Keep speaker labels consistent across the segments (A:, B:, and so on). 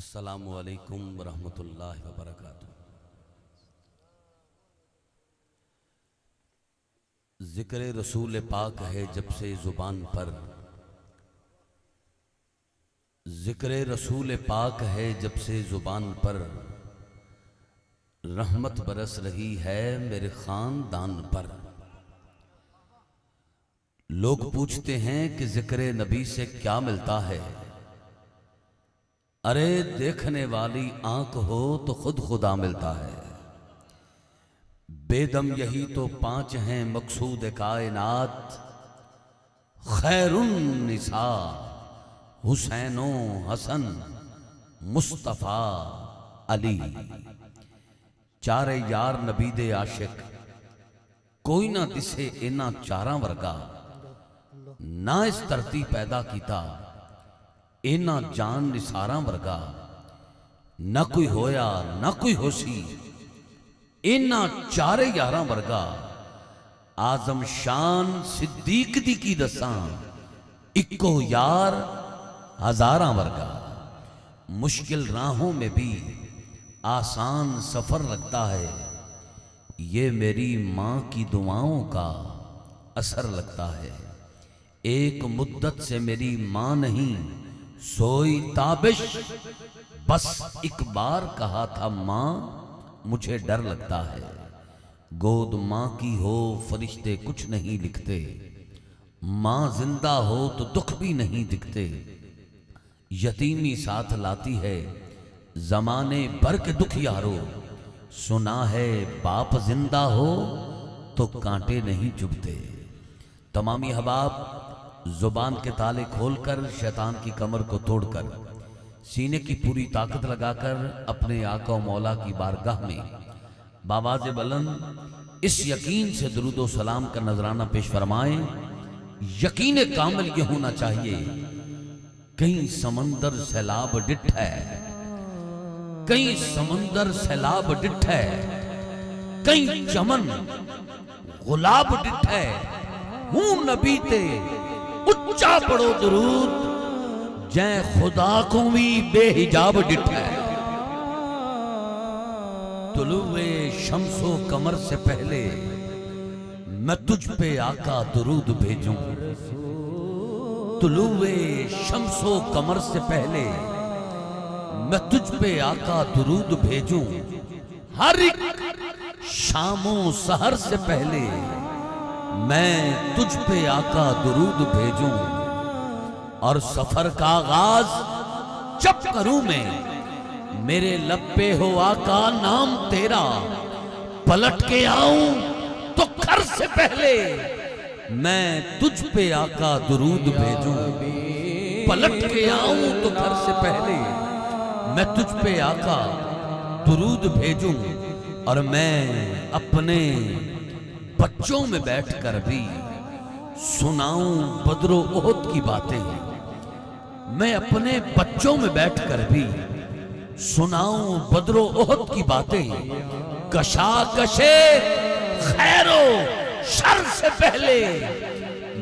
A: السلام علیکم ورحمۃ اللہ وبرکاتہ۔ ذکر رسول پاک ہے جب سے زبان پر، ذکر رسول پاک ہے جب سے زبان پر، رحمت برس رہی ہے میرے خاندان پر۔ لوگ پوچھتے ہیں کہ ذکر نبی سے کیا ملتا ہے؟ ارے دیکھنے والی آنکھ ہو تو خود خدا ملتا ہے۔ بے دم یہی تو 5 ہیں مقصود کائنات، خیر النساء حسین و حسن مصطفیٰ علی۔ چارے یار نبی دے عاشق، کوئی نہ دسے اینا چاراں ورگا، نہ اس دھرتی پیدا کیتا اینا جان نثاراں ورگا، نہ کوئی ہویا نہ کوئی ہوسی اینا چارے یاراں ورگا۔ آزم شان صدیق دی کی دساں، اکو یار ہزاراں ورگا۔ مشکل راہوں میں بھی آسان سفر لگتا ہے، یہ میری ماں کی دعاؤں کا اثر لگتا ہے۔ ایک مدت سے میری ماں نہیں سوئی تابش، بس ایک بار کہا تھا ماں مجھے ڈر لگتا ہے۔ گود ماں کی ہو فرشتے کچھ نہیں لکھتے، ماں زندہ ہو تو دکھ بھی نہیں دکھتے۔ یتیمی ساتھ لاتی ہے زمانے بھر کے دکھ یارو، سنا ہے باپ زندہ ہو تو کانٹے نہیں چبھتے۔ تمامی احباب زبان کے تالے کھول کر، شیطان کی کمر کو توڑ کر، سینے کی پوری طاقت لگا کر اپنے آقا و مولا کی بارگاہ میں بآواز بلند اس یقین سے درود و سلام کا نذرانہ پیش فرمائیں۔ یقین کامل یہ ہونا چاہیے، کہیں سمندر سیلاب ڈٹ ہے، کہیں سمندر سیلاب ڈٹ ہے، کہیں چمن غلاب ڈٹ ہے، ہوں نبی تے اچھا پڑھو درود، جائیں خدا کو بھی بے حجاب ڈٹ ہے۔ طلوع شمس و قمر سے پہلے میں تجھ پہ آقا درود بھیجوں، طلوع شمس و قمر سے پہلے میں تجھ پہ آقا درود بھیجوں، ہر ایک شام و سحر سے پہلے میں تجھ پہ آقا درود بھیجوں، اور سفر کا آغاز جب کروں میں میرے لب پہ ہو آقا نام تیرا، پلٹ کے آؤں تو گھر سے پہلے میں تجھ پہ آقا درود بھیجوں، پلٹ کے آؤں تو گھر سے پہلے میں تجھ پہ آقا درود بھیجوں، اور میں اپنے بچوں میں بیٹھ کر بھی سناؤں بدر و احد کی باتیں، میں اپنے بچوں میں بیٹھ کر بھی سناؤں بدر و احد کی باتیں۔ کشاکشے خیر و شر سے پہلے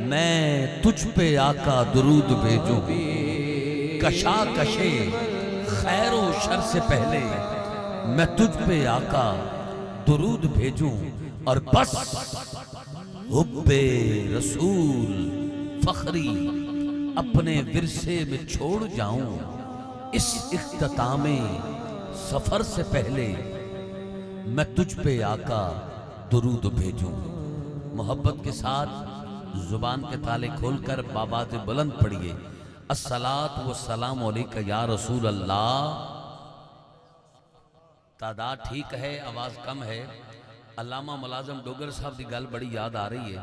A: میں تجھ پہ آقا درود بھیجوں، کشاکشے خیر و شر سے پہلے میں تجھ پہ آقا درود بھیجوں، اور بس حب رسول فخری اپنے ورثے میں چھوڑ جاؤں، اس اختتام سفر سے پہلے میں تجھ پہ آقا درود بھیجوں۔ محبت کے ساتھ زبان کے تالے کھول کر بآواز بلند پڑھیے، الصلاۃ والسلام علیک یا رسول اللہ۔ تعداد ٹھیک ہے، آواز کم ہے۔ علامہ ملازم ڈوگر صاحب دی گل بڑی یاد آ رہی ہے۔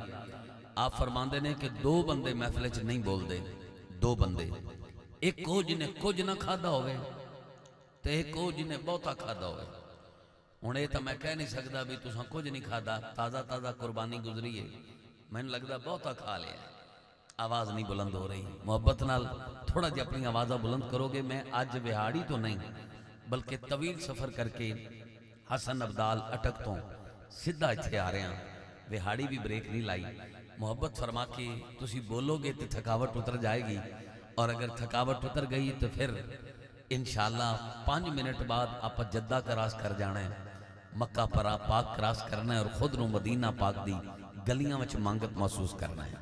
A: آپ فرماندے نے کہ 2 بندے محفل وچ نہیں بول دے، 2 بندے، ایک وہ جنہیں کچھ نہ کھادا ہوئے تے ایک وہ جنہیں بہتا کھادا ہوئے۔ ہن یہ تو میں کہہ نہیں سکتا بھی تساں کچھ نہیں کھادا، تازہ تازہ قربانی گزری ہے، میں نے لگتا بہتا کھا لیا۔ آواز نہیں بلند ہو رہی، محبت نال تھوڑا جی اپنی آوازہ بلند کرو گے۔ میں آج وہاڑی تو نہیں بلکہ طویل سفر کر کے حسن عبدال اٹک تو سدھا اتھے آ رہے ہیں، وہاڑی بھی بریک نہیں لائی۔ محبت فرما کے تسی بولو گے تو تھکاوٹ اتر جائے گی، اور اگر تھکاوٹ اتر گئی تو پھر انشاءاللہ 5 منٹ بعد آپ جدہ کراس کر جانا ہے، مکہ پرا پاک کراس کرنا ہے اور خود نو مدینہ پاک دی گلیاں وچ منگت محسوس کرنا ہے۔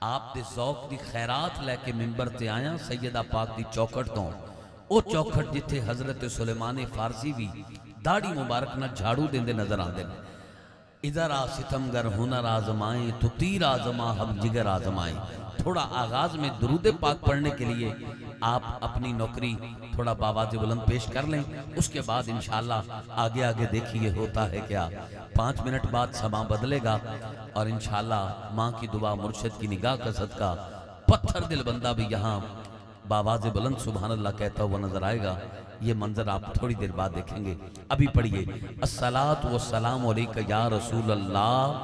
A: آپ دے ذوق دی خیرات لے کے ممبر تے آیا سیدہ پاک دی چوکھٹ تو، او چوکھٹ جتھے حضرت سلیمان فارسی بھی داڑھی مبارک نہ جھاڑو دیندے نظر آندے نے۔ ادھر آ ستمگر ہنر آزمائیں تو تیر آزما ہم جگر آزمائیں۔ تھوڑا آغاز میں درود پاک پڑھنے کے لیے آپ اپنی نوکری تھوڑا باواز بلند پیش کر لیں، اس کے بعد انشاءاللہ آگے آگے دیکھیے ہوتا ہے کیا۔ 5 منٹ بعد سما بدلے گا اور انشاءاللہ ماں کی دعا مرشد کی نگاہ کا صدقہ پتھر دل بندہ بھی یہاں باواز بلند سبحان اللہ کہتا ہوا نظر آئے گا۔ یہ منظر آپ تھوڑی دیر بعد دیکھیں گے۔ ابھی پڑھیے الصلاۃ والسلام علیک یا رسول اللہ،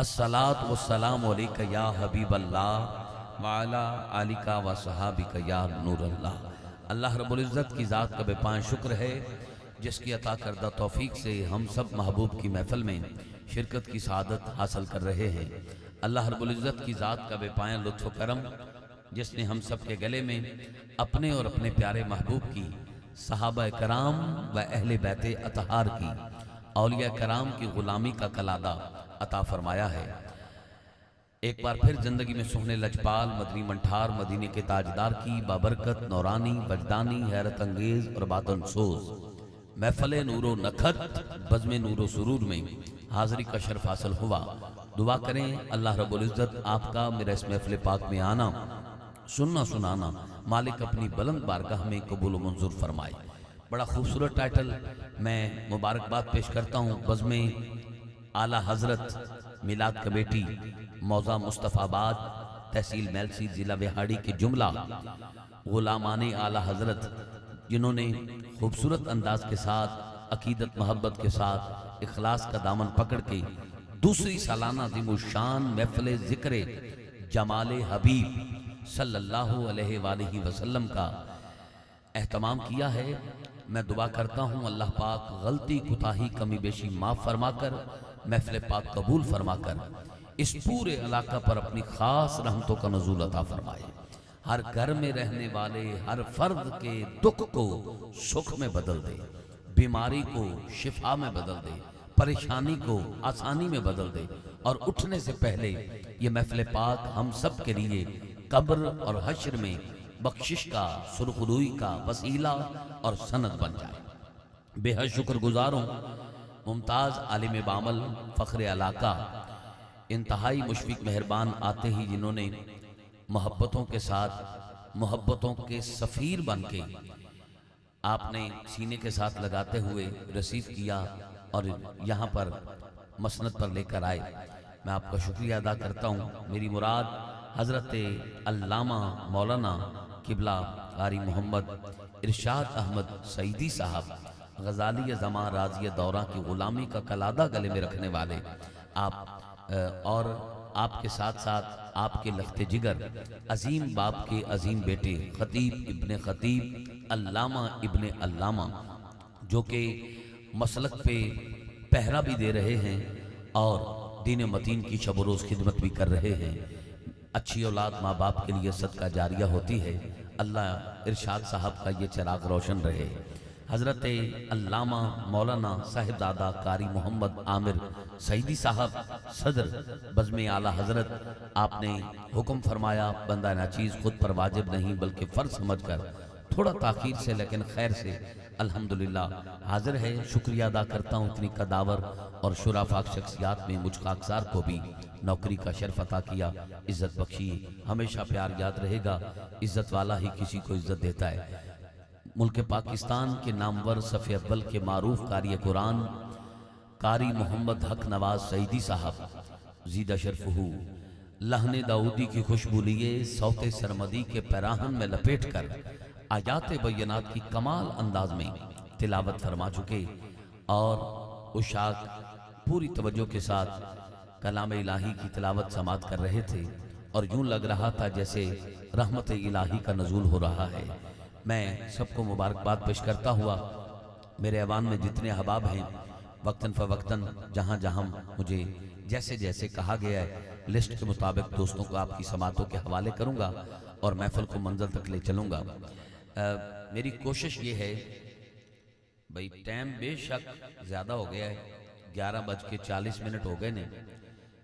A: الصلاۃ والسلام علیک یا حبیب اللہ، وعلا آلک و صحابک یا نور اللہ۔ اللہ رب العزت کی ذات کا بے پائیں شکر ہے جس کی عطا کردہ توفیق سے ہم سب محبوب کی محفل میں شرکت کی سعادت حاصل کر رہے ہیں۔ اللہ رب العزت کی ذات کا بے پائیں لطف و کرم جس نے ہم سب کے گلے میں اپنے اور اپنے پیارے محبوب کی، صحابہ کرام و اہل بیت اطہار کی، اولیاء کرام کی غلامی کا کلادہ عطا فرمایا ہے۔ ایک بار پھر زندگی میں سہنے لجپال مدنی منٹھار مدینے کے تاجدار کی بابرکت نورانی وجدانی حیرت انگیز اور باطن سوز محفل نور و نکھت بزم نور و سرور میں حاضری کا شرف حاصل ہوا۔ دعا کریں اللہ رب العزت آپ کا میرا اس محفل پاک میں آنا، سننا سنانا مالک اپنی بلند بارگاہ میں قبول و منظور فرمائے۔ بڑا خوبصورت ٹائٹل میں مبارکباد پیش کرتا ہوں بزم اعلیٰ حضرت میلاد کمیٹی موضع مصطفیٰ آباد تحصیل میلسی ضلع وہاڑی کے جملہ غلامان اعلیٰ حضرت جنہوں نے خوبصورت انداز کے ساتھ عقیدت محبت کے ساتھ اخلاص کا دامن پکڑ کے دوسری سالانہ عظیم الشان محفل ذکر جمال حبیب صلی اللہ علیہ وآلہ وسلم کا اہتمام کیا ہے۔ میں دعا کرتا ہوں اللہ پاک غلطی کوتاہی کمی بیشی معاف فرما کر محفل پاک قبول فرما کر اس پورے علاقہ پر اپنی خاص رحمتوں کا نزول عطا فرمائے۔ ہر گھر میں رہنے والے ہر فرد کے دکھ کو سکھ میں بدل دے، بیماری کو شفا میں بدل دے، پریشانی کو آسانی میں بدل دے، اور اٹھنے سے پہلے یہ محفل پاک ہم سب کے لیے قبر اور حشر میں بخشش کا سرخروئی کا وسیلہ اور سند بن جائے۔ بے حد شکر گزار ہوں ممتاز عالم بعمل فخر علاقہ انتہائی مشفق مہربان آتے ہی جنہوں نے محبتوں کے ساتھ محبتوں کے سفیر بن کے آپ نے سینے کے ساتھ لگاتے ہوئے رسیو کیا اور یہاں پر مسند پر لے کر آئے۔ میں آپ کا شکریہ ادا کرتا ہوں۔ میری مراد حضرت علامہ مولانا قبلہ قاری محمد ارشاد احمد سعیدی صاحب غزالی زمان راضی دورہ کی غلامی کا کلادہ گلے میں رکھنے والے آپ اور آپ کے ساتھ ساتھ آپ کے لخت جگر عظیم باپ کے عظیم بیٹے خطیب ابن خطیب علامہ ابن علامہ جو کہ مسلک پہ پہرا بھی دے رہے ہیں اور دین متین کی شب و روز خدمت بھی کر رہے ہیں۔ اچھی اولاد ماں باپ کے لیے صدقہ جاریہ ہوتی ہے۔ اللہ ارشاد صاحب کا یہ چراغ روشن رہے۔ حضرت علامہ مولانا صاحبزادہ قاری محمد عامر سعیدی صاحب صدر بزم اعلیٰ حضرت، آپ نے حکم فرمایا بندہ ناچیز خود پر واجب نہیں بلکہ فرض سمجھ کر تھوڑا تاخیر سے لیکن خیر سے الحمدللہ حاضر ہے۔ شکریہ ادا کرتا ہوں اتنی قداور اور شرافاک شخصیات میں مجھ خاکسار کو بھی نوکری کا شرف عطا کیا، عزت بخشی۔ ہمیشہ پیار یاد رہے گا، عزت والا ہی کسی کو عزت دیتا ہے۔ ملک پاکستان کے نامور صف اول کے معروف قاری قرآن قاری محمد حق نواز سعیدی صاحب زیدہ شرفہو لہن داؤدی کی خوشبو لیے صوت سرمدی کے پیراہن میں لپیٹ کر آیات بینات کی کمال انداز میں تلاوت فرما چکے اور عشاق پوری توجہ کے ساتھ کلام الہی کی تلاوت سماعت کر رہے تھے اور یوں لگ رہا تھا جیسے رحمت الہی کا نزول ہو رہا ہے۔ میں سب کو مبارکباد پیش کرتا ہوا میرے ایوان میں جتنے احباب ہیں وقتاً فوقتاً جہاں جہاں مجھے جیسے جیسے کہا گیا ہے لسٹ کے مطابق دوستوں کو آپ کی سماعتوں کے حوالے کروں گا اور محفل کو منزل تک لے چلوں گا۔ میری کوشش یہ ہے بھئی ٹائم بے شک زیادہ ہو گیا ہے، 11:40 ہو گئے نے،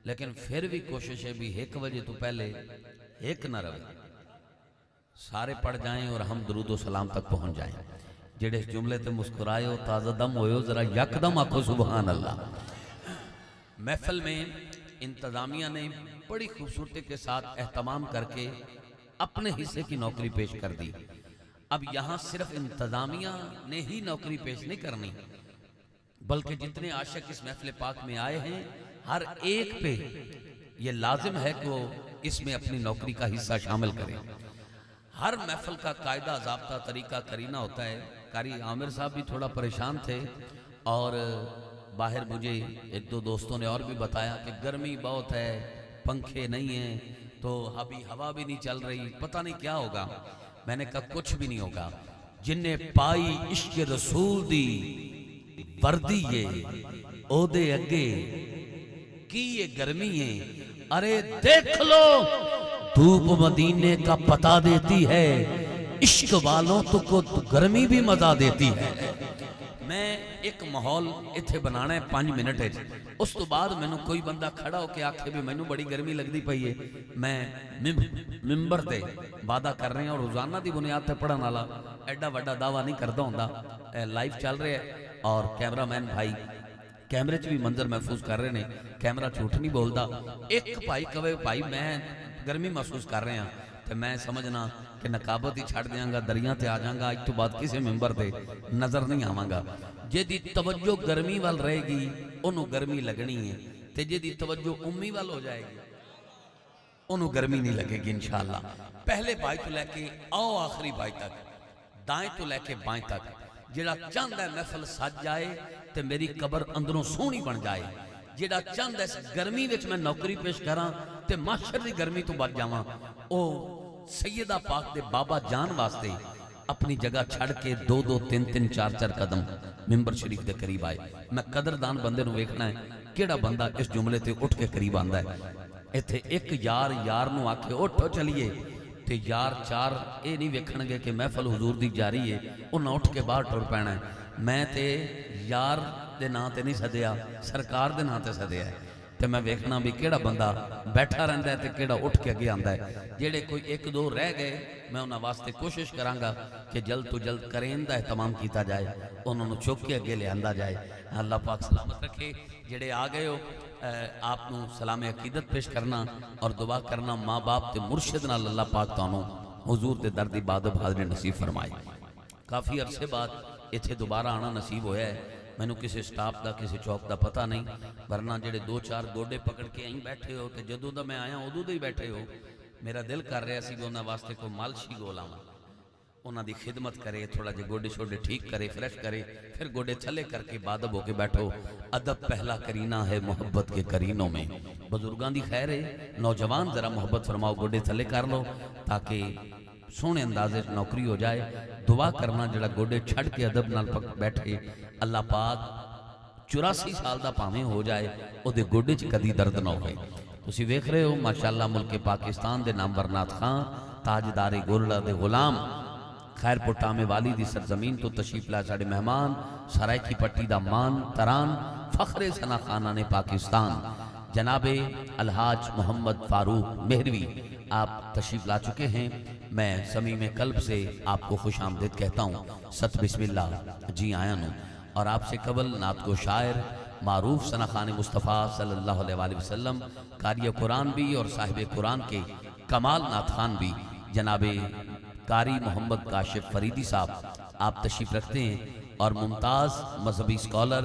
A: لیکن پھر بھی کوشش ہے بھی 1 بجے تو پہلے ایک نہ رہے، سارے پڑھ جائیں اور ہم درود و سلام تک پہنچ جائیں۔ جڑے جملے تے مسکرائے ہو، تازہ دم ہوئے ہو، ذرا یکدم آکھو سبحان اللہ۔ محفل میں انتظامیہ نے بڑی خوبصورتی کے ساتھ اہتمام کر کے اپنے حصے کی نوکری پیش کر دی۔ اب یہاں صرف انتظامیہ نے ہی نوکری پیش نہیں کرنی، بلکہ جتنے عاشق اس محفل پاک میں آئے ہیں ہر ایک پہ یہ لازم ہے کہ وہ اس میں اپنی نوکری کا حصہ شامل کریں۔ ہر محفل کا قاعدہ ضابطہ طریقہ کرینہ ہوتا ہے۔ قاری عامر صاحب بھی تھوڑا پریشان تھے، اور باہر مجھے 1-2 دوستوں نے اور بھی بتایا کہ گرمی بہت ہے، پنکھے نہیں ہیں، تو ابھی ہوا بھی نہیں چل رہی، پتہ نہیں کیا ہوگا۔ میں نے کہا کچھ بھی نہیں ہوگا، جن نے پائی عشق رسول دی وردی او دے اگے کی یہ گرمی ہے، ارے دیکھ لو دھوپ مدینے کا پتا دیتی ہے، عشق والوں تو کو گرمی بھی مزہ دیتی ہے۔ میں ایک ماحول اتھے بنانا ہے 5 منٹ ہے، اس تو بعد میں نے کوئی بندہ کھڑا ہو کے آکھے بھی میں نے بڑی گرمی لگ دی پئی ہے، میں ممبر تے وعدہ کر رہے ہیں اور روزانہ دی بنیاد تے پڑھن والا ایڈا وڈا دعویٰ نہیں کردا ہوندا۔ لائیو چل رہے ہیں اور کیمرہ مین بھائی کیمرے چ بھی منظر محفوظ کر رہے ہیں، کیمرہ جھوٹ نہیں بولدا۔ ایک بھائی کہے بھائی میں گرمی محسوس کر رہے ہیں، تے میں سمجھنا کہ نقابت ہی چھڑ دیاں گا، دریاں تے آ جاں گا، اج تو بعد کسی ممبر تے نظر نہیں آواں گا۔ جے دی توجہ گرمی وال رہے گی انہوں گرمی لگنی ہے، تے جے دی توجہ امی وال ہو جائے گی انہوں گرمی نہیں لگے گی انشاءاللہ۔ پہلے بھائی تو لے کے آؤ آخری بھائی تک، دائیں تو لے کے بائیں تک، جڑا چاند ہے محفل سج جائے تے میری قبر اندروں سونی بن جائے، جڑا چاند ہے گرمی وچ میں نوکری پیش کراں تے معاشر دی گرمی تو بچ جاواں، او سیدہ پاک دے بابا جان واسطے اپنی جگہ چھڑ کے 2-2 3-3 4-4 قدم ممبر شریف دے قریب آئے۔ میں قدردان بندے نو ویکھنا ہے کیڑا بندہ اس جملے تے اٹھ کے قریب آندا ہے۔ ایتھے ایک یار یار نو آکھے اٹھو چلیے تے یار 4 اے نہیں ویکھن گے کہ محفل حضور دی جاری ہے، انہاں اٹھ کے باہر ٹر پینا ہے۔ میں تے یار دے نا تے نہیں سدیا، سرکار دے نا تے سدیا ہے، تے میں ویکھنا بھی کیڑا بندہ بیٹھا رہندا ہے تے کیڑا اٹھ کے اگے آندا ہے۔ جڑے کوئی 1-2 رہ گئے میں انہاں واسطے کوشش کراں گا کہ جلد تو جلد کرین دا اہتمام کیتا جائے، انہاں نو چک کے اگے لے آندا جائے۔ اللہ پاک سلامت رکھے۔ جڑے آ گئے ہو آپ نو سلام عقیدت پیش کرنا اور دعا کرنا ماں باپ تے مرشد نال اللہ پاک تانوں حضور دے در دی عبادت حاضری نصیب فرمائے۔ کافی عرصے بعد ایتھے دوبارہ آنا نصیب ہویا ہے۔ مینوں کسی سٹاپ دا کسی چوک دا پتہ نہیں، ورنہ جڑے 2-4 گوڈے پکڑ کے آئیں بیٹھے ہو تے جدوں دا میں آیا ادوں دے ہی بیٹھے ہو۔ میرا دل کر رہا سی انہاں واسطے کوئی مالشی گول آواں، انہاں دی خدمت کرے، تھوڑا جے گوڈے شوڈے ٹھیک کرے، فریش کرے، پھر گوڈے تھلے کر کے بادب ہو کے بیٹھو۔ ادب پہلا کرینہ ہے محبت کے کرینوں میں۔ بزرگاں دی خیر ہے، نوجوان ذرا محبت فرماؤ، گوڈے تھلے کر لو تاکہ سونے اندازے نوکری ہو جائے۔ دعا کرنا جڑا گوڈے چھڑ کے ادب نال بیٹھے، اللہ پاک 84 سال دا پاویں ہو جائے او دے گوڈے چ کدی درد نہ ہوئے۔ تسی ویکھ رہے ہو ماشاءاللہ ملک پاکستان دے نامور نعت خان تاجدار گولڑا دے غلام خیر پٹامے والی دی سرزمین تو تشریف لائے ساڑے مہمان، سرائکی پٹی دا مان تران فخر ثنا خانان پاکستان جناب الحاج محمد فاروق مہروی آپ تشریف لا چکے ہیں۔ میں صمیم قلب سے آپ کو خوش آمدید کہتا ہوں، ست بسم اللہ جی آیا ہوں۔ اور آپ سے قبل نعت کو شاعر معروف ثنا خان مصطفیٰ صلی اللہ علیہ وسلم قاری قرآن بھی اور صاحب قرآن کے کمال نعت خان بھی جناب قاری محمد کاشف فریدی صاحب آپ تشریف رکھتے ہیں، اور ممتاز مذہبی اسکالر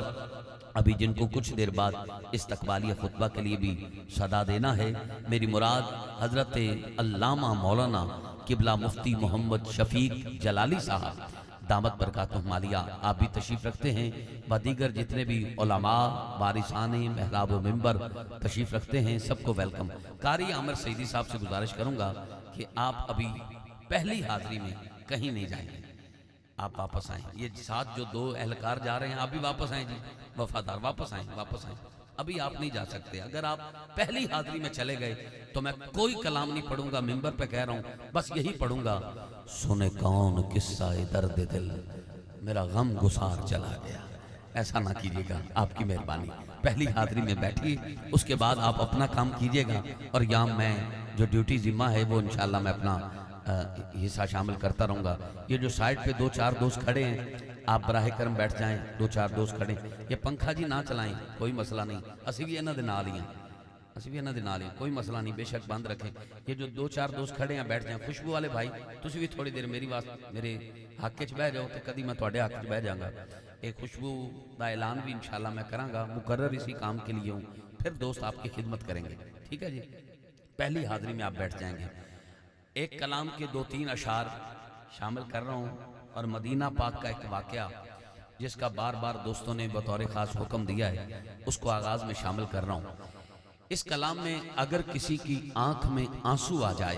A: ابھی جن کو کچھ دیر بعد استقبالیہ خطبہ کے لیے بھی صدا دینا ہے۔ میری مراد حضرت علامہ مولانا قبلہ مفتی محمد شفیق جلالی صاحب دامت برکاتہم عالیہ آپ بھی تشریف رکھتے ہیں، و دیگر جتنے بھی علماء وارثان محراب و منبر تشریف رکھتے ہیں، سب کو ویلکم۔ قاری عامر سیدی صاحب سے گزارش کروں گا کہ آپ ابھی پہلی حاضری میں کہیں نہیں جائیں گے، آپ واپس آئیں۔ یہ ساتھ جو 2 اہلکار جا رہے ہیں آپ بھی واپس آئیں جی، وفادار واپس آئیں، واپس آئیں۔ ابھی آپ نہیں جا سکتے، اگر آپ پہلی حاضری میں چلے گئے تو میں کوئی کلام نہیں پڑھوں گا، منبر پہ کہہ رہا ہوں بس یہی پڑھوں گا سنے کون قصہ درد دل، میرا غم گسار چلا گیا۔ ایسا نہ کیجیے گا، آپ کی مہربانی، پہلی حاضری میں بیٹھیے، اس کے بعد آپ اپنا کام کیجیے گا، اور یہاں میں جو ڈیوٹی ذمہ ہے وہ انشاءاللہ میں اپنا حصہ شامل کرتا رہوں گا۔ یہ جو سائٹ پہ دو چار دوست کھڑے ہیں، آپ براہ کرم بیٹھ جائیں، دو چار دوست کھڑے ہیں، یہ پنکھا جی نہ چلائیں، کوئی مسئلہ نہیں، اسی بھی انہاں دے نال ہی ہیں، کوئی مسئلہ نہیں، بے شک بند رکھیں۔ یہ جو دو چار دوست کھڑے ہیں بیٹھ جائیں۔ خوشبو والے بھائی تسی بھی تھوڑی دیر میری میرے حق وچ بہ جاؤ تے کدی میں تواڈے حق وچ بہ جاؤں گا۔ ایک خوشبو دا اعلان بھی انشاءاللہ میں کراں گا، مقرر اسی کام کے لیے ہوں، پھر دوست آپ کی خدمت کریں گے، ٹھیک ہے جی۔ پہلی حاضری میں آپ بیٹھ جائیں گے۔ ایک کلام کے 2-3 اشعار شامل کر رہا ہوں، اور مدینہ پاک کا ایک واقعہ جس کا بار بار دوستوں نے بطور خاص حکم دیا ہے، اس کو آغاز میں شامل کر رہا ہوں۔ اس کلام میں اگر کسی کی آنکھ میں آنسو آ جائے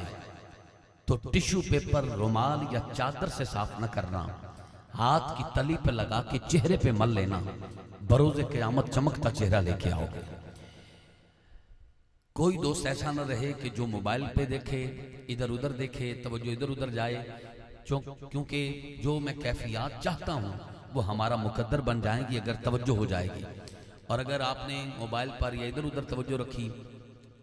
A: تو ٹشو پیپر، رومال یا چادر سے صاف نہ کرنا، ہاتھ کی تلی پہ لگا کے چہرے پہ مل لینا، بروز قیامت چمکتا چہرہ لے کے آؤ گے۔ کوئی دوست ایسا نہ رہے کہ جو موبائل پہ دیکھے، ادھر ادھر دیکھے، توجہ ادھر ادھر جائے، کیونکہ جو میں کیفیات چاہتا ہوں وہ ہمارا مقدر بن جائیں گی اگر توجہ ہو جائے گی، اور اگر آپ نے موبائل پر یا ادھر ادھر توجہ رکھی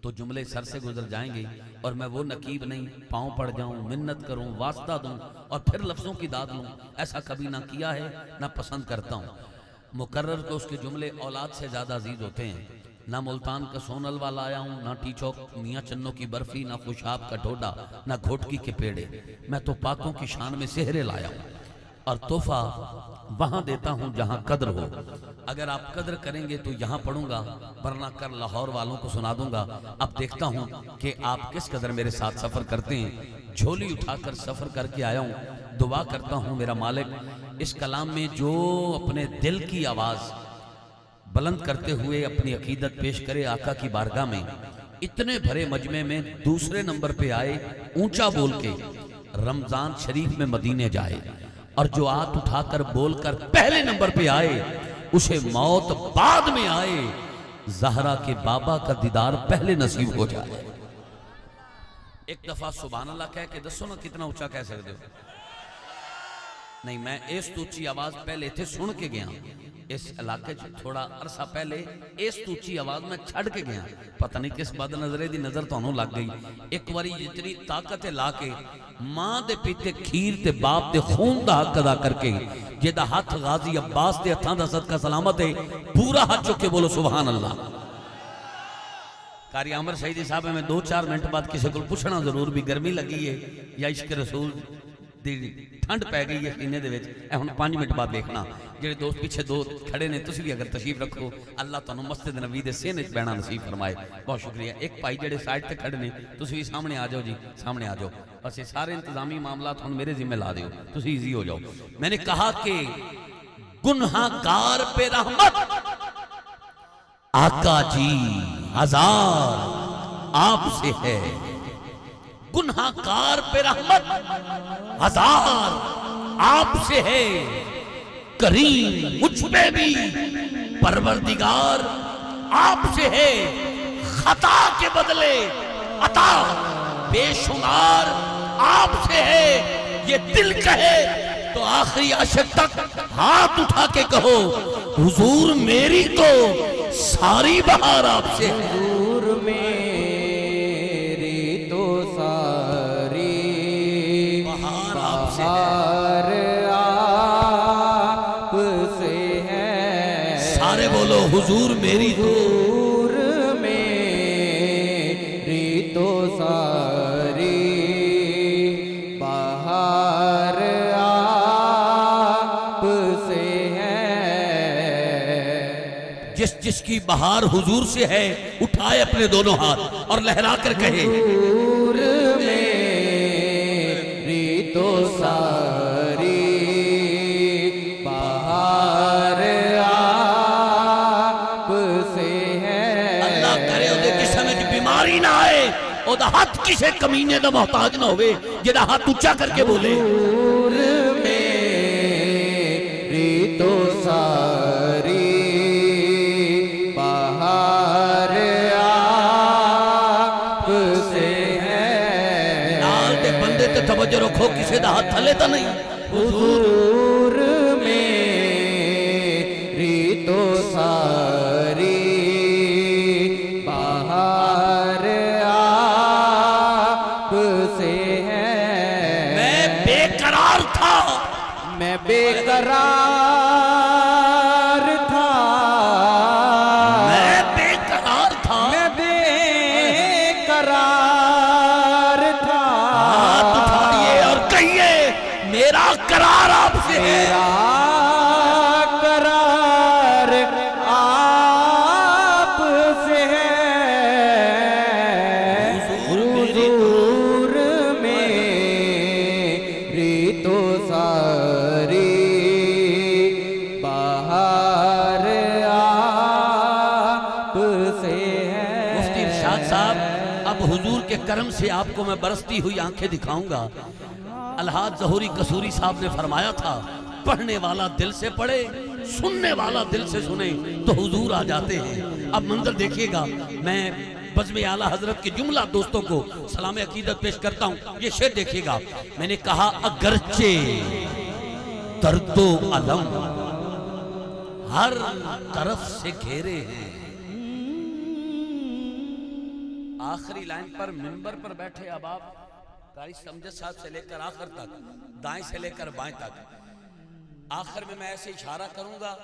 A: تو جملے سر سے گزر جائیں گے، اور میں وہ نقیب نہیں، پاؤں پڑ جاؤں، منت کروں، واسطہ دوں اور پھر لفظوں کی داد لوں، ایسا کبھی نہ کیا ہے نہ پسند کرتا ہوں۔ مقرر کو اس کے جملے اولاد سے زیادہ عزیز ہوتے ہیں۔ نہ ملتان کا سونل والا آیا ہوں، نہ ٹی چوک میاں چنوں کی برفی، نہ خوشاب کا ڈھوڈا، نہ گھوٹکی کے پیڑے، میں تو پاکوں کی شان میں سہرے لایا ہوں، اور تحفہ وہاں دیتا ہوں جہاں قدر ہو۔ اگر آپ قدر کریں گے تو یہاں پڑھوں گا، ورنہ کر لاہور والوں کو سنا دوں گا۔ اب دیکھتا ہوں کہ آپ کس قدر میرے ساتھ سفر کرتے ہیں۔ جھولی اٹھا کر سفر کر کے آیا ہوں، دعا کرتا ہوں میرا مالک اس کلام میں جو اپنے دل کی آواز بلند کرتے ہوئے اپنی عقیدت پیش کرے آقا کی بارگاہ میں، اتنے بھرے مجمع میں دوسرے نمبر پہ آئے، اونچا بول کے رمضان شریف میں مدینے جائے، اور جو ہاتھ اٹھا کر بول کر پہلے نمبر پہ آئے اسے موت بعد میں آئے، زہرا کے بابا کا دیدار پہلے نصیب ہو جائے۔ ایک دفعہ سبحان اللہ کہہ کے دسو نا، کتنا اونچا کہہ سکتے ہو؟ نہیں، میں اس توچی آواز پہلے تھے سن کے گیا، اس علاقے تھوڑا عرصہ پہلے اس توچی آواز میں چھڑ کے گیا، پتہ نہیں کس بد نظرے دی نظر تو انہوں لگ گئی۔ ایک واری جتنی طاقت لا کے ماں دے پیتے کھیر تے باپ دے خون دا حق ادا کر کے، جیدہ ہاتھ غازی عباس دے ہتھاں دا صدقہ سلامت ہے، پورا ہاتھ چکے بولو سبحان اللہ۔ قاری عامر شہیدی صاحب میں 2-4 منٹ بعد کسی کو پوچھنا ضرور بھی گرمی لگی ہے یا عشق رسول دی ٹھنڈ پہ گئی ہے سینے دے وچ، اے ہن 5 منٹ بعد دیکھنا۔ جڑے دوست پیچھے دو کھڑے نے، تسی بھی اگر تشریف رکھو، اللہ تانوں مسجد نبوی دے سینے وچ بہنا نصیب فرمائے۔ بہت شکریہ۔ ایک بھائی جڑے سائڈ تے کھڑے نے، تسی بھی سامنے آ جاؤ جی، سامنے آ جاؤ، بس یہ سارے انتظامی معاملات ہن میرے ذمہ لا دیو، تسی ایزی ہو جاؤ۔ میں نے کہا کہ گنہگار پہ رحمت آقا جی ہزار آپ سے ہے، گنہگار پہ رحمت ہزار آپ سے ہے، کریم مجھ پہ بھی پروردگار آپ سے ہے، خطا کے بدلے عطا بے شمار آپ سے ہے۔ یہ دل کہے تو آخری عاشق تک ہاتھ اٹھا کے کہو حضور میری تو ساری بہار آپ سے ہے،
B: حضور میری تو ساری
A: بہار آپ سے
B: ہے،
A: سارے بولو حضور میری تو،
B: حضور میری تو ساری بہار آپ سے ہے۔
A: جس کی بہار حضور سے ہے اٹھائے اپنے دونوں ہاتھ اور لہرا کر کہے
B: حضور میری تو ساری بہار آپ سے ہے۔
A: اللہ کرے او دے قسم وچ بیماری نہ آئے، او دا ہاتھ کسے کمینے دا محتاج نہ ہوئے، جیدہ ہاتھ اونچا کر کے بولے
B: حضور میری تو ساری بہار آپ سے ہے۔
A: نال دے بندے تے توجہ رکھو دیکھو کسی دا ہاتھ تھلے تا نہیں.
B: حضور میری تو ساری بہار آپ سے ہے.
A: میں بے قرار تھا،
B: میں بے قرار تھا،
A: میں بے قرار تھا،
B: میں بے قرار تھا.
A: ہاتھ اٹھائیے اور کہیے میرا قرار آپ سے ہے.
B: میرا قرار آپ سے ہے. حضور میری تو ساری بہار آپ سے ہے.
A: مفتی ارشاد صاحب، اب حضور کے کرم سے آپ کو میں برستی ہوئی آنکھیں دکھاؤں گا. الحاج ظہوری قصوری صاحب نے فرمایا تھا پڑھنے والا دل سے پڑھے، سننے والا دل سے سنے تو حضور آ جاتے ہیں. اب منظر دیکھیے گا. میں بزم اعلیٰ حضرت کے جملہ دوستوں کو سلام عقیدت پیش کرتا ہوں. یہ شعر دیکھیے گا. میں نے کہا اگرچہ درد و علم ہر طرف سے گھیرے ہیں. آخری لائن پر منبر پر بیٹھے اب آپ قاری سمجھت صاحب سے لے کر آخر تک، دائیں سے لے کر بائیں تک، آخر میں ایسے اشارہ کروں گا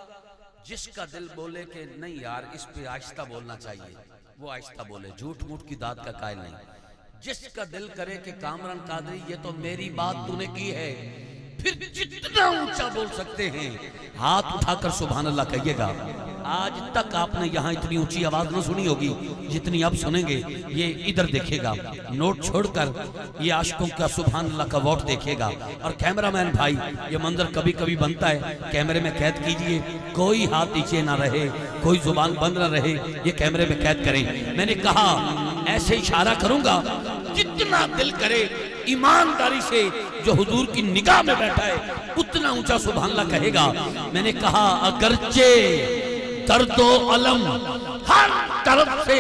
A: جس کا دل بولے کہ نہیں یار اس پہ آہستہ بولنا چاہیے وہ آہستہ بولے، جھوٹ موٹ کی داد کا قائل نہیں. جس کا دل کرے کہ کامران قادری یہ تو میری بات تو نے کی ہے، پھر جتنا اونچا بول سکتے ہیں ہاتھ اٹھا کر سبحان اللہ کہیے گا. آج تک آپ نے یہاں اتنی اونچی آواز نہ سنی ہوگی جتنی اب سنیں گے. یہ ادھر دیکھے گا، نوٹ چھوڑ کر یہ عاشقوں کا سبحان اللہ کا ووٹ دیکھے گا. اور کیمرامین بھائی یہ منظر کبھی کبھی بنتا ہے، کیمرے میں قید کیجئے، کوئی ہاتھ نیچے نہ رہے، کوئی زبان بند نہ رہے، یہ کیمرے میں قید کریں. میں نے کہا ایسے اشارہ کروں گا جتنا دل کرے ایمانداری سے جو حضور کی نگاہ میں بیٹھا ہے اتنا اونچا سبحان اللہ کہے گا. میں نے کہا اگرچہ درد و علم ہر طرف سے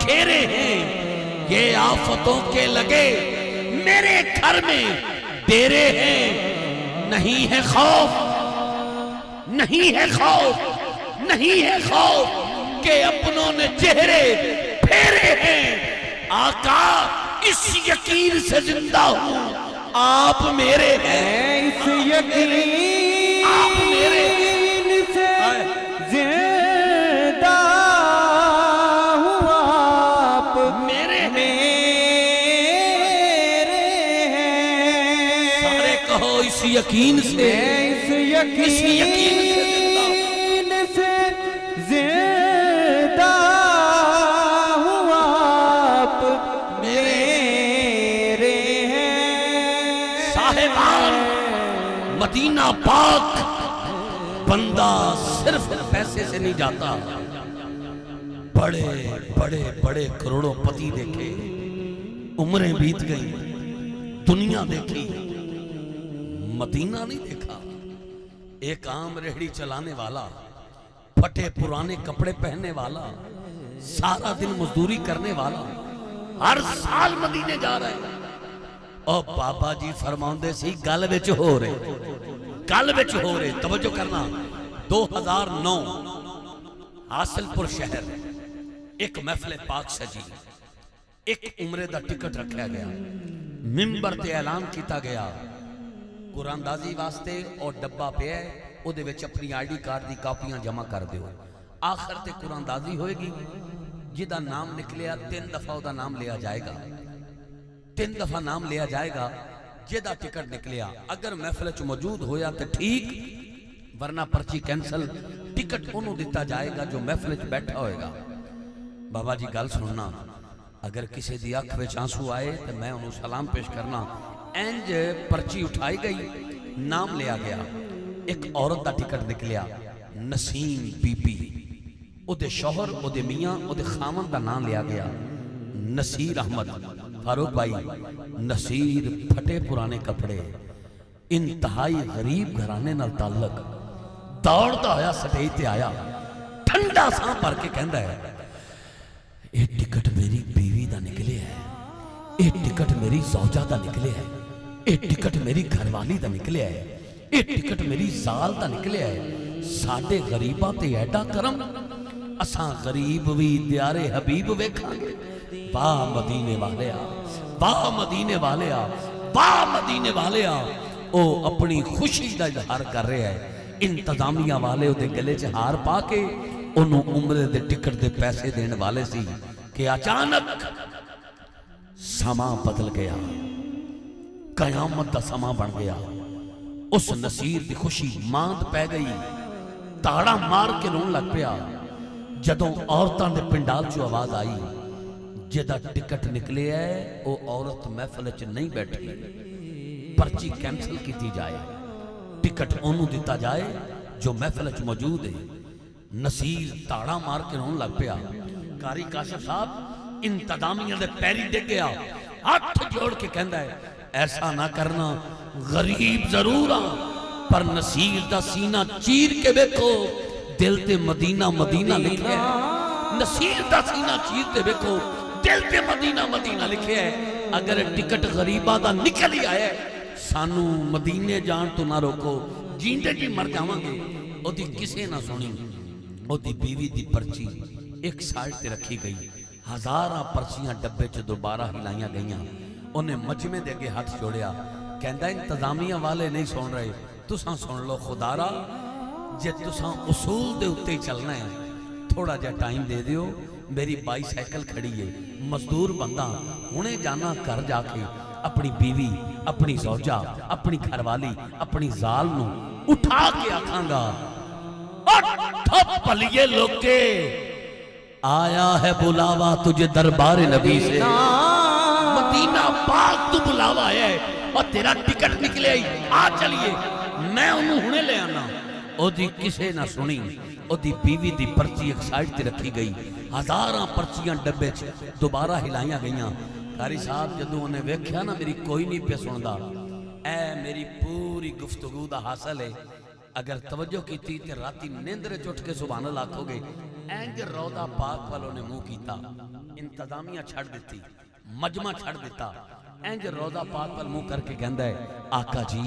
A: گھیرے ہیں، یہ آفتوں کے لگے میرے گھر میں ڈیرے ہیں. نہیں ہے خوف، نہیں ہے خوف، نہیں ہے خوف کہ اپنوں نے چہرے پھیرے ہیں. آقا اس یقین سے زندہ ہوں آپ میرے ہیں.
B: اس یقین
A: آپ میرے
B: سے زندہ ہوں آپ
A: میرے
B: ہیں.
A: سارے کہو اس یقین سے،
B: اس یقین سے زندہ ہوں آپ میرے ہیں.
A: صاحبان مدینہ پاک بندہ صرف پیسے سے نہیں جاتا. بڑے بڑے بڑے کروڑوں پتی دیکھے، عمریں بیت گئی، دنیا دیکھی، مدینہ نہیں دیکھا. ایک عام ریہڑی چلانے والا، پھٹے پرانے کپڑے پہننے والا، سارا دن مزدوری کرنے والا ہر سال مدینے جا رہے ہیں. اور بابا جی فرماؤندے سی گل وچ ہو رہے، گل وچ ہو رہے. توجہ کرنا. 2009 حاصل پور شہر ایک محفل پاک سجی، ایک عمرے دا ٹکٹ رکھا گیا، ممبر تے اعلان کیتا گیا قرآن دازی واسطے اور ڈبہ پہ ہے او دے وچ اپنی آئی ڈی کارڈ دی کاپیاں جمع کر دیو. آخر تے قرآن دازی ہوئے گی، جدا نام نکلیا 3 دفعہ او دا نام لیا جائے گا، 3 دفعہ نام لیا جائے گا. جدا ٹکٹ نکلیا اگر محفل چ موجود ہویا تے ٹھیک، ورنہ پرچی کینسل. ٹکٹ انہوں دیتا جائے گا جو محفل چ بیٹھا ہوئے گا. بابا جی گل سننا، اگر کسی دی اکھ وچ آنسو آئے تو میں انہوں سلام پیش کرنا. انج پرچی اٹھائی گئی، نام لیا گیا. ایک عورت دا ٹکٹ نکلیا نسیم بی بی، او دے شوہر، او دے میاں، او دے خامن دا نام لیا گیا نصیر احمد. فاروق بھائی نصیر پھٹے پرانے کپڑے، انتہائی غریب گھرانے نال تعلق، دوڑتا آیا سٹیج تے آیا، ٹھنڈا ساں پر کے کہندا ہے اے ٹکٹ میری بیوی دا نکلے ہے، اے ٹکٹ میری زوجہ دا نکلے ہے، یہ ٹکٹ میری گھر والی دا نکلیا ہے, یہ ٹکٹ میری زال دا نکلیا ہے. ساڈے غریباں تے ایڈا کرم, اساں غریب بھی دیارے حبیب ویکھاں گے. واہ مدینے والیا, واہ مدینے والیا, واہ مدینے والیا. او اپنی خوشی دا اظہار کر رہا ہے. انتظامیہ والے دے گلے چ ہار پا کے انہوں عمرے دے ٹکٹ دے پیسے دین والے سی کہ اچانک سما بدل گیا, قیامت دا سما بن گیا. اس نصیر دی خوشی ماند پہ گئی, تاڑا مار کے رون لگ پیا. جدوں عورتاں دے پنڈال چو آواز آئی جدا ٹکٹ نکلے ہے او عورت محفل چ نہیں بیٹھی, پرچی کینسل کیتی جائے, ٹکٹ انہوں دیتا جائے جو محفل چ موجود ہے. نصیر تاڑا مار کے رون لگ پیا. قاری کاشف صاحب انتظامیہ دے پیری ڈگ گیا, ہاتھ جوڑ کے کہندا ہے ایسا نہ کرنا, غریب ضرور ہاں پر نصیر دا سینہ چیر کے دیکھو, دل تے مدینہ مدینہ لکھے ہے. نصیر دا سینہ چیر تے دیکھو, دل تے مدینہ مدینہ لکھے ہے. اگر ٹکٹ غریبہ دا نکل ہی آئے سانو مدینے جان تو نہ روکو, جیندے جی مر جاواں گے. او دی کسے نہ سنی, او دی بیوی دی پرچی ایک سائٹ تے رکھی گئی. ہزاراں پرچیاں ڈبے چ دوبارہ ہلائیاں گئیاں. انہیں مجمع دے کے ہاتھ جوڑیا, کہندا انتظامیہ والے نہیں سن رہے, تساں سن لو. خدا را جے تساں اصول دے اتے ہی چلنا ہے تھوڑا جا ٹائم دے دیو. میری بائی سائیکل کھڑی ہے, مزدور بندہ ہنے جانا کر جا کے اپنی بیوی, اپنی زوجہ, اپنی گھر والی, اپنی زال نو اٹھا کے آکھاں گا اٹھ پلیے لوکے, آیا ہے بلاوا تجھے دربار نبی سے. مدینہ پاک تو بلاوا ہے اور تیرا ٹکٹ نکلے آئی, آ چلیے میں انہوں ہنے لے آنا. او دی کسے نہ سنی, او دی بیوی دی پرچی ایک سائٹ تے رکھی گئی. ہزاراں پرچیاں ڈبے چ دوبارہ ہلائیاں گئیاں. قاری صاحب جدوں انہیں ویکھیا نا میری کوئی نہیں پہ سندا, اے میری پوری گفتگو دا حاصل ہے. اگر توجہ کیتی تے راتی نیندرے چٹ کے سبحان اللہ آکھو گے. اینج روضہ پاک والوں نے منہ کیتا, انتظامیہ چھڑ دیتی, مجمع چھڑ دیتا. اینج روضہ پاک وال منہ کر کے کہندا ہے آقا جی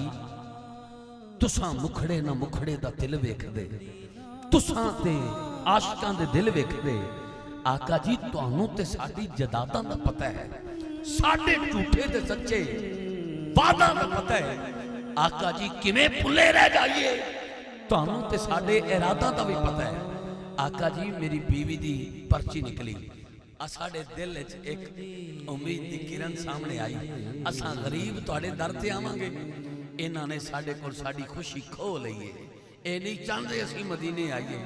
A: تساں مکھڑے نہ مکھڑے دا دل ویکھ دے, تساں تے عاشقاں دے دل ویکھ دے. آقا جی تانوں تے ساڈی جداداں دا پتہ ہے, ساڈے جھوٹے تے سچے وعداں دا پتہ ہے. آقا جی کیویں بھلے رہ جائیے, تانوں تے ساڈے ارادہ دا بھی پتہ ہے. آقا جی میری بیوی دی پرچی نکلی, ساڈے دل وچ ایک امید دی کرن سامنے آئی. اساں غریب تواڈے در تے آواں گے, انہاں نے ساڈے کول ساڈی خوشی کھو لئی ہے. اے نہیں چاہندے اسی مدینے آئیے,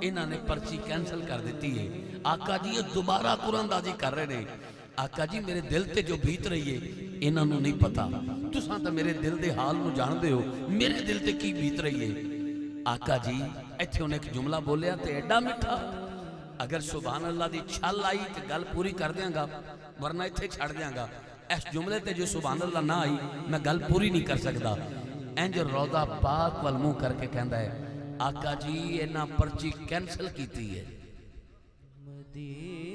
A: انہاں نے پرچی کینسل کر دیتی ہے. آقا جی یہ دوبارہ قرآن دازی کر رہے ہیں. آقا جی میرے دل تے جو بیت رہی ہے انہاں نوں نہیں پتا, تساں تے میرے دل دے حال نوں جان دے ہو, میرے دل تے کی بیت رہی ہے. آقا جی ایتھے انہیں ایک جملہ بولیا تے ایڈا میٹھا, اگر سبحان اللہ دی چھل آئی تے گل پوری کر دیاں گا, ورنہ ایتھے چھڑ دیاں گا. اس جملے تے جو سبحان اللہ نہ آئی میں گل پوری نہیں کر سکتا. اینج روضہ پاک وال منہ کر کے کہندا ہے آقا جی انہاں پرچی کینسل کیتی ہے,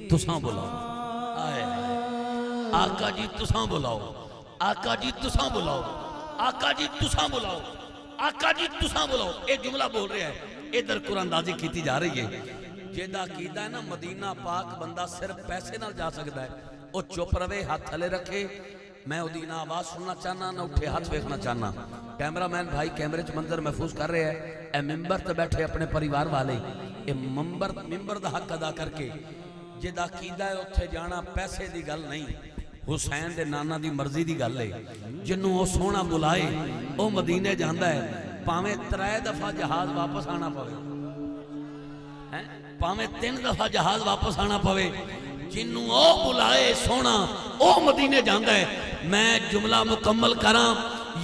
A: تساں بلاؤ. آئے آقا جی تساں بلاؤ, آقا جی تساں بلاؤ, آقا جی تساں بلاؤ, آقا جی تساں بلاؤ. ایک جملہ بول رہا ہے, ادھر قرآن دازی کیتی جا رہی ہے. جیدہ عقیدہ ہے نا مدینہ پاک بندہ صرف پیسے نال جا سکتا ہے, وہ چپ روے ہاتھ تھلے رکھے. میں وہ دینا آواز سننا چاہنا نہ اٹھے ہاتھ ویکھنا چاہنا. کیمرہ مین بھائی کیمرے چ منظر محفوظ کر رہے ہیں. اے ممبر تے بیٹھے اپنے پریوار والے, اے ممبر دا حق ادا کر کے جیدہ عقیدہ ہے اتھے جانا پیسے دی گل نہیں, حسین دے نانا دی مرضی دی گل ہے. جنوں وہ سونا بلائے وہ مدینے جاندا ہے, پاویں 3 دفعہ جہاز واپس آنا پوے, پاویں 3 دفعہ جہاز واپس آنا پوے, جنوں او بلائے سونا او مدینے جاندا ہے. میں جملہ مکمل کراں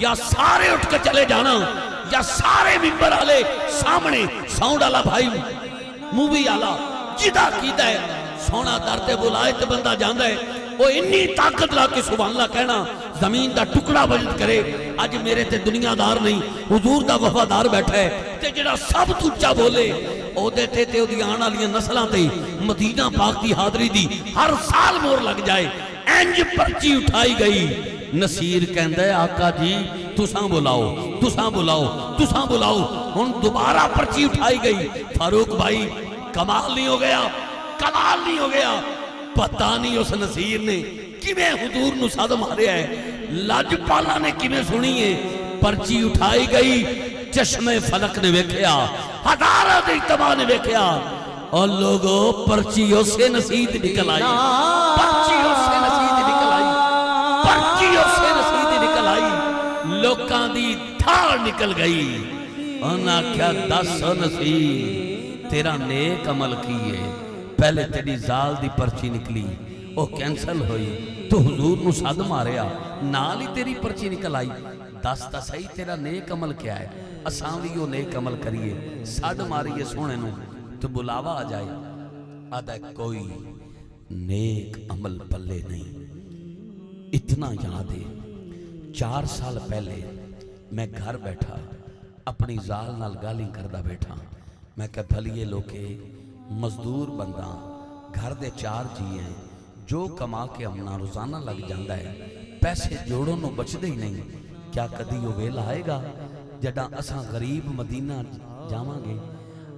A: یا سارے اٹھ کے چلے جانا, یا سارے ممبر والے سامنے ساؤنڈ والا بھائی مووی والا جدا کیتا ہے سونا درتے بلائے تے بندہ جاندا ہے. وہ انی طاقت لا کے سبحان اللہ کہنا زمین دا ٹکڑا وجد کرے. اج میرے تے دنیا دار نہیں حضور دا وفادار بیٹھا ہے, تے جڑا سب تو اچا بولے او دے تے او دی آن والیاں نسلاں تے مدینہ پاک دی حاضری دی ہر سال مور لگ جائے. انج پرچی اٹھائی گئی, نصیر کہندہ ہے آقا جی تساں بلاؤ تساں بلاؤ تساں بلاؤ. ہن دوبارہ پرچی اٹھائی گئی. فاروق بھائی کمال نہیں ہو گیا, کمال نہیں ہو گیا. پتہ نہیں اس نصیر نے کیویں حضور نو صد ماریا ہے, لاجپالا نے کیویں سنی ہے. پرچی اٹھائی گئی, چشمِ فلک نے ویکھیا, ہزاراں دے اجتماع نے ویکھیا, اور لوگوں پرچی اسے نصیر نکل آئی, پرچی اسے نصیر نکل آئی, پرچی اسے نصیر نکل آئی. لوکاں دی دھاڑ نکل گئی. انہاں کیا دس نصیر تیرا نیک عمل کیے, پہلے تیری زال دی پرچی نکلی وہ کینسل ہوئی, تو حضور نو صد ماریا, نال ہی تیری پرچی نکل آئی. دس تا صحیح تیرا نیک عمل کیا ہے, اساں وی وہ نیک عمل کریے, صد ماریے سونے نو تو بلاوا آ جائے. آدھا کوئی نیک عمل پلے نہیں. اتنا یاد ہے 4 سال پہلے میں گھر بیٹھا اپنی زال نال گالی کردہ بیٹھا. میں کہ بھلیے لوکے مزدور بندہ گھر دے 4 جی ہیں, جو کما کے امنا روزانہ لگ جاندہ ہے, پیسے جوڑوں نو بچ دے ہی نہیں. کیا کدی وہ ویل آئے گا جڑا اساں غریب مدینہ جاواں گے,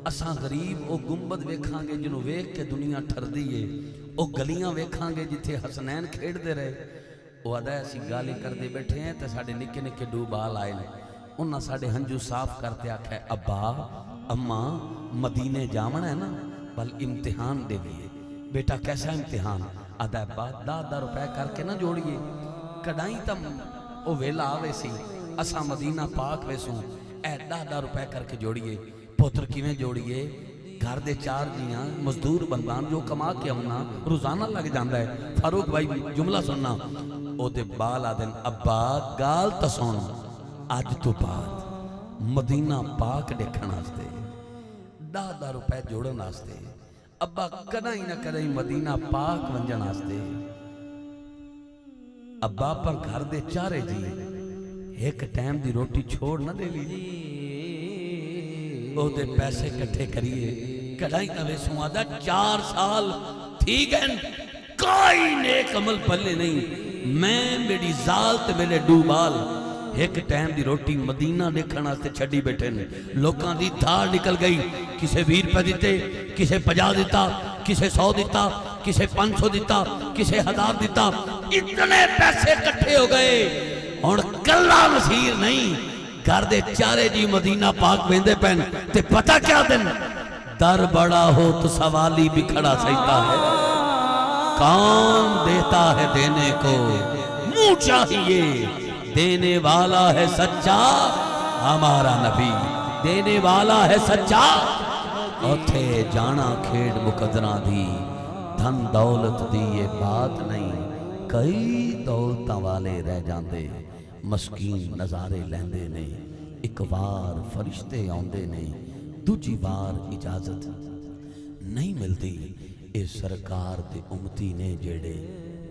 A: اساں غریب او گنبد ویکھاں گے جنوں ویکھ کے دنیا ٹھر دیئے, او گلیاں ویکھاں گے جتھے حسنین کھیڑ دے رہے. وہ آدھا ایسی گالی کر دے بیٹھے ہیں تے ساڑھے نکے نکے ڈوبال آئے نے. انہاں ساڑھے ہنجو صاف کرتے آکھے ابا اماں مدینے جامنا ہے نا, بل امتحان دے دیئے. بیٹا کیسا امتحان؟ آدھا ابا 10 روپے کر کے نہ جوڑیے, کڑائیں تم او ویلا آوے سی, اساں مدینہ پاک ویسوں, اے 10 روپے کر کے جوڑیے. پوتر کیویں جوڑیے؟ گھر دے 4 جیاں مزدور بندان جو کما کے امنا روزانہ لگ جاندہ ہے. فاروق بھائی جملہ سننا, او دے بال آدھن ابا گال تا سن, آج تو بعد مدینہ پاک دیکھن آستے 10 روپے جوڑن آستے, ابا کدائیں نہ کدائیں مدینہ پاک ونجن آستے. ابا پر گھر دے 4 جی ایک ٹائم دی روٹی چھوڑ نہ دے لی, او دے پیسے کٹھے کریے, کڑھائی نوے سوادہ 4 سال ٹھیک ہے, کوئی نیک عمل پلے نہیں. میں میری زال تے میرے ڈوبال ایک ٹائم دی روٹی مدینہ دیکھنا سے چھڑی بیٹھے نے. لوکاں دی دھاڑ نکل گئی, کسے 20 روپے دیتے, کسے 50 دیتا, کسے 100 دیتا, کسے 500 دیتا, کسے 1000 دیتا. اتنے پیسے کٹھے ہو گئے. اور کلا نصیر نہیں, گھر دے 4 جی مدینہ پاک بیندے پہن تے پتہ کیا دن, در بڑا ہو تو سوالی بھی کھڑا سہتا ہے, کام دیتا ہے دینے کو منہ چاہیے, دینے والا ہے سچا ہمارا نبی, دینے والا ہے سچا. اوتھے جانا کھیڑ مقدرہ دی, دھن دولت دی یہ بات نہیں, کئی دولتاں والے رہ جاندے, مسکین نظارے لیندے نے. ایک وار فرشتے آندے نے, دوجی وار اجازت نہیں ملتی. اے سرکار دے امتی نے جیڑے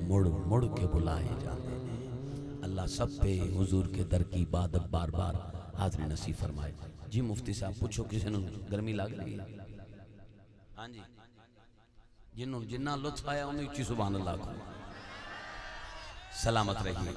A: مڑ مڑ کے بلائے جاندے نے. اللہ سب پہ حضور کے در کی عبادت بار بار حاضر نصیب فرمائے. جی مفتی صاحب پوچھو کسی نے گرمی لگ لگی؟ ہاں جی, جنہوں جنہ لطف آیا انہیں اچھی سبحان اللہ کو. سلامت رہیے.